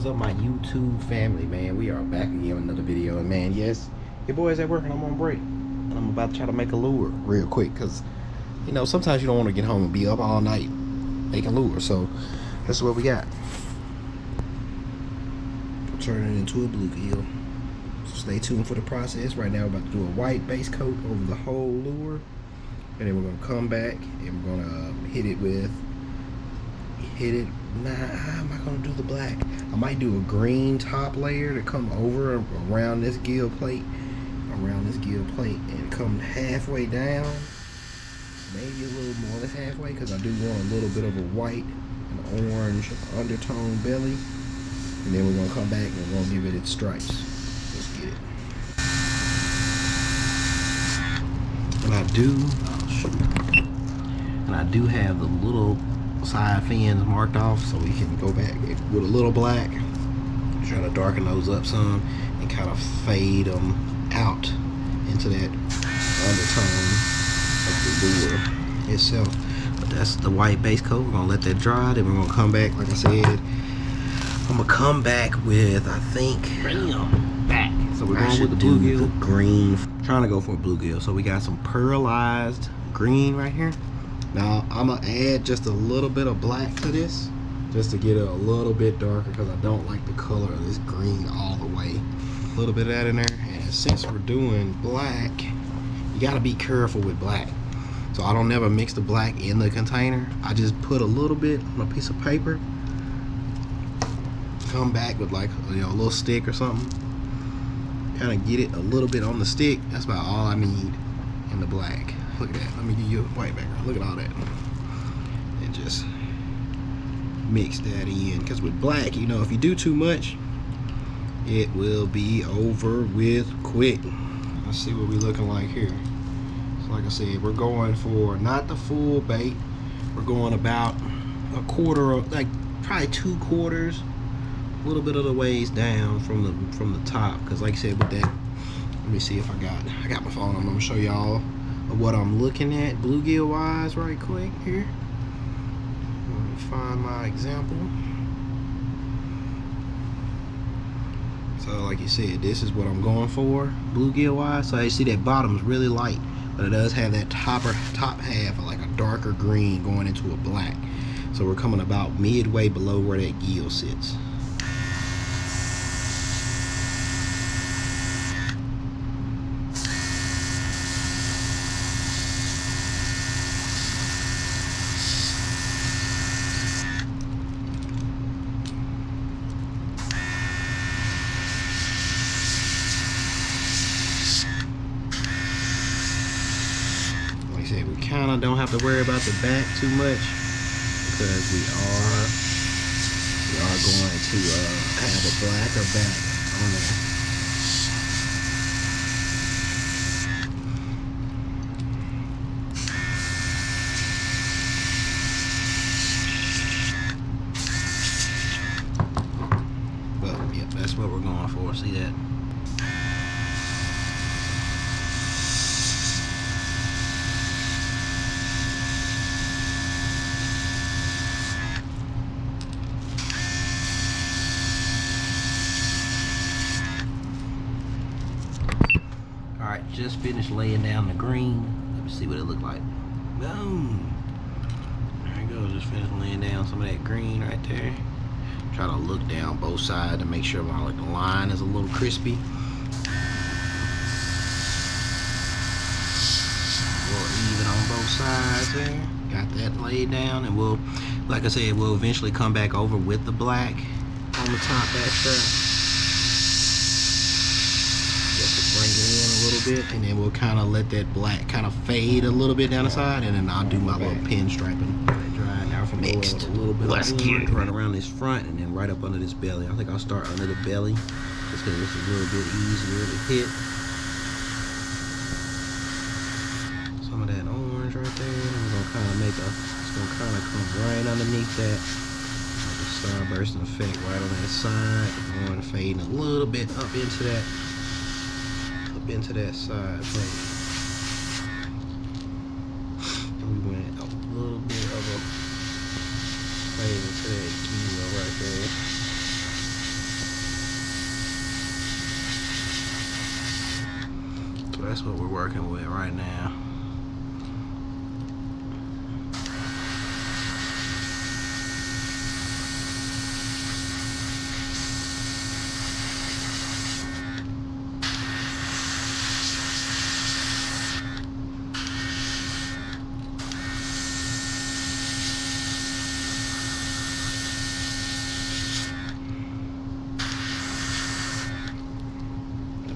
is up, my YouTube family, man? We are back again with another video, and man, yes, your boy is at work and I'm on break, and I'm about to try to make a lure real quick, because you know sometimes you don't want to get home and be up all night making lure. So that's what we got. Turn it into a bluegill. So stay tuned for the process. Right now we're about to do a white base coat over the whole lure, and then we're gonna come back and we're gonna hit it. Nah, how am I gonna do the black? I might do a green top layer to come over around this gill plate, and come halfway down, maybe a little more than halfway, because I do want a little bit of a white and orange undertone belly, and then we're gonna come back and we're gonna give it its stripes. Let's get it. And I do have the little side fins marked off, so we can go back with a little black, try to darken those up some and kind of fade them out into that undertone of the lure itself. But that's the white base coat. We're gonna let that dry, then we're gonna come back. Like I said, I'm gonna come back with, I think, back. So we're going with the bluegill green. I'm trying to go for a bluegill. So we got some pearlized green right here. Now I'm gonna add just a little bit of black to this, just to get it a little bit darker, because I don't like the color of this green all the way. A little bit of that in there, and since we're doing black, you gotta be careful with black. So I don't never mix the black in the container. I just put a little bit on a piece of paper, come back with like a little stick or something, kind of get it a little bit on the stick. That's about all I need in the black. Look at that. Let me give you a white background. Look at all that. And just mix that in. Because with black, you know, if you do too much, it will be over with quick. Let's see what we're looking like here. So like I said, we're going for not the full bait. We're going about a quarter of, like probably 2/4, a little bit of the ways down from the top. Because like I said, with that, let me see if I got my phone. I'm gonna show y'all what I'm looking at bluegill wise right quick here. Let me find my example. So like you said, this is what I'm going for bluegill wise. So you see that bottom's really light, but it does have that top half of like a darker green going into a black. So we're coming about midway below where that gill sits. We kind of don't have to worry about the back too much, because we are going to have a blacker back on there. But yeah, that's what we're going for. See that? Alright, just finished laying down the green. Let me see what it looked like. Boom! There it goes, just finished laying down some of that green right there. Try to look down both sides to make sure my the line is a little crispy. A little even on both sides there. Got that laid down, and we'll, like I said, we'll eventually come back over with the black on the top back strap. Bring it in a little bit, and then we'll kind of let that black kind of fade a little bit down the side, and then I'll do my little pin striping. Dry now from mixed. A little bit right around this front, and then right up under this belly. I think I'll start under the belly, just because it's a little bit easier to hit. Some of that orange right there. We're gonna kind of make it's gonna kind of come right underneath that. Like a starbursting effect right on that side. Going fading a little bit up into that side plate. And we went a little bit of a fade into that gill right there. that's what we're working with right now.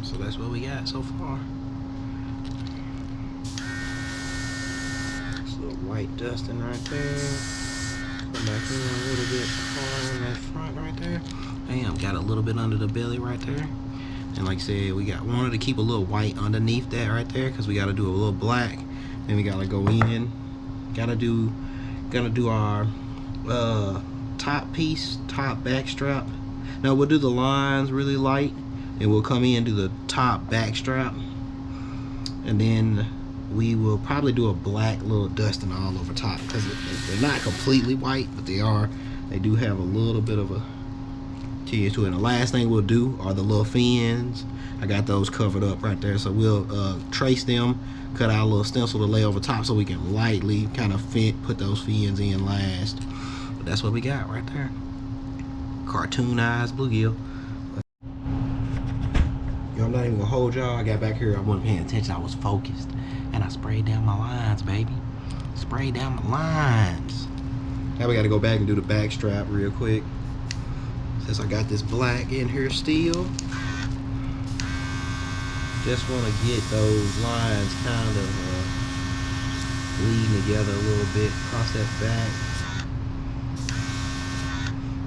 So that's what we got so far. This little white dusting right there. Come back in a little bit hard on that front right there. Bam, got a little bit under the belly right there. And like I said, we wanted to keep a little white underneath that right there because we got to do a little black. Then we got to go in. Gotta do our top piece, top back strap. Now we'll do the lines really light, and we'll come in and do the top back strap, and then we will probably do a black little dusting all over top because they're not completely white, but they do have a little bit of a tinge to it. And the last thing we'll do are the little fins. I got those covered up right there, so we'll trace them, cut out a little stencil to lay over top so we can lightly kind of put those fins in last. But that's what we got right there. Cartoon eyes bluegill. Yo, I'm not even gonna hold y'all. I got back here, I wasn't paying attention, I was focused. And I sprayed down my lines, baby. Sprayed down my lines. Now we gotta go back and do the back strap real quick. Since I got this black in here still. Just wanna get those lines kind of bleeding together a little bit across that back.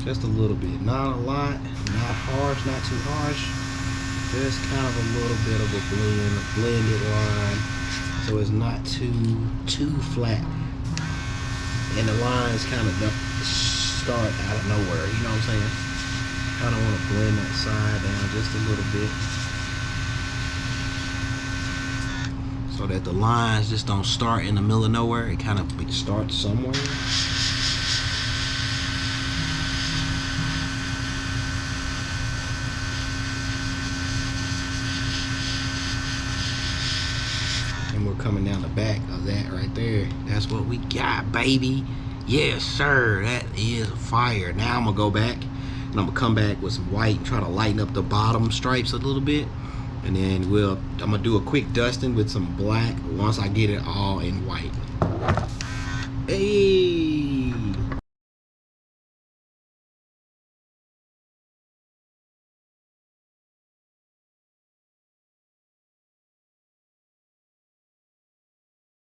Just a little bit, not a lot, not harsh, not too harsh. Just kind of a little bit of a blended line, so it's not too flat. And the lines kind of start out of nowhere, you know what I'm saying? Kind of want to blend that side down just a little bit, so that the lines just don't start in the middle of nowhere. It kind of starts somewhere. And we're coming down the back of that right there. That's what we got, baby. Yes, sir. That is fire. Now I'm gonna go back and I'm gonna come back with some white and try to lighten up the bottom stripes a little bit. And then I'm gonna do a quick dusting with some black once I get it all in white. Hey.